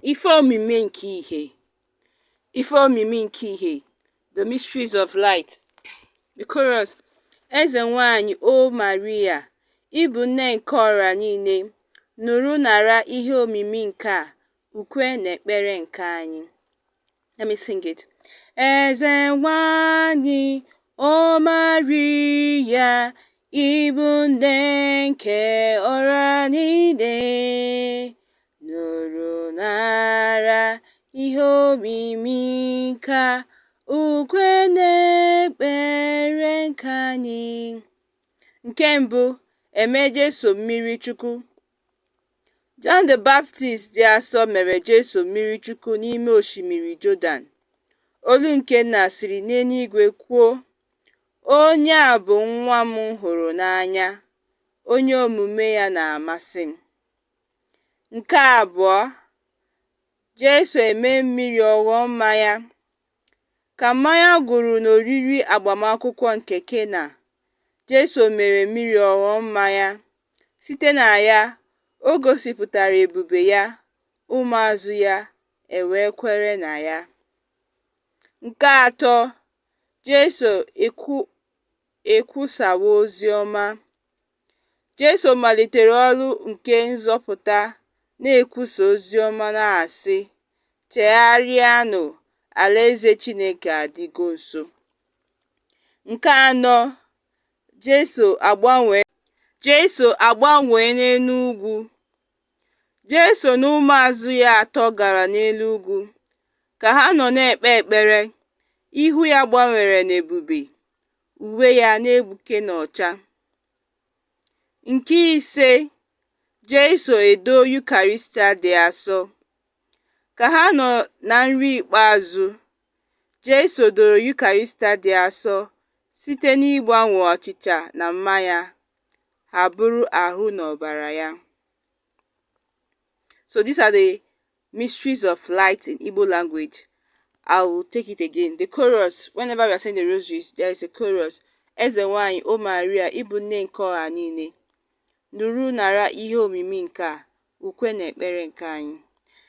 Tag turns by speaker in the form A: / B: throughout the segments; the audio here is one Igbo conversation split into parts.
A: Ife omimi nke ihe. Ife omimi nke ihe. The mysteries of light. The chorus. Eze nwanyị o Maria, ị bụ nne nke ọra niile, nụrụ nara ihe omimi nke a, ukwe na ekpere nke anyị. Let me sing it. Eze nwanyị o Maria, ị bụ nne nke ọra niile, nụrụ nara ihe omimi nke a, ukwe na ekpere nke anyị. Nke mbụ, eme Jesu mmiri Chukwu. John the Baptist dị asọ mere Jesu mmiri Chukwu n'ime osimiri Jọdan. Olu nke nna siri n'eluigwe kwuo, onye a bụ nwa m hụrụ n'anya, onye omume ya na-amasị m. Nke abụọ, Jesu eme mmiri ọghọọ mmanya. Ka mmanya gwụrụ n'oriri agbamakwụkwọ nke Kena, Jesu mere mmiri ọghọọ mmanya. Site na ya, o gosipụtara ebube ya, ụmụazụ ya wee kwere na ya. Nke atọ, Jesu ekwusawa ozi ọma. Jesu malitere ọrụ nke nzọpụta, na-ekwusa ozi ọma na-asị, chegharịanụ, alaeze Chineke adịgo nso. Nke anọ, Jesu agbanwee n'elu ugwu. Jesu na ụmụazụ ya atọ gara n'elu ugwu. Ka ha nọ na-ekpe ekpere, ihu ya gbanwere n'ebube, uwe ya na-egbuke n'ọcha. Nke ise, Jesu edo Yukarịstịa dị asọ. Ka ha nọ na nri ikpeazụ, Jesu doro Yukarịstịa dị asọ site n'ịgbanwe ọchịcha na mmanya, ha bụrụ ahụ na ọbara ya. So these are the mysteries of light in Igbo language. I will take it again. The chorus, whenever we are saying the rosaries, there is a chorus. Eze nwanyị o Maria, ị bụ nne nke ọha niile, nụrụ nara ihe omimi nke a, ukwe na ekpere nke anyị.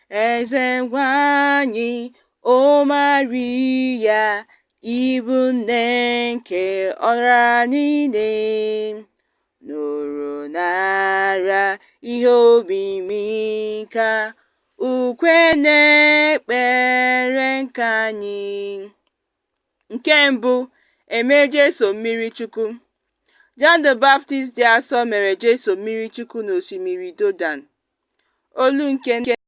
A: Eze nwanyị o Maria, ị bụ nne nke ọra niile, nụrụ nara ihe omimi nke a, ukwe na ekpere nke anyị. Nke mbụ, eme Jesu mmiri Chukwu. John the Baptist dị asọ mere Jesu mmiri Chukwu n'osimiri Jọdan. Olu nke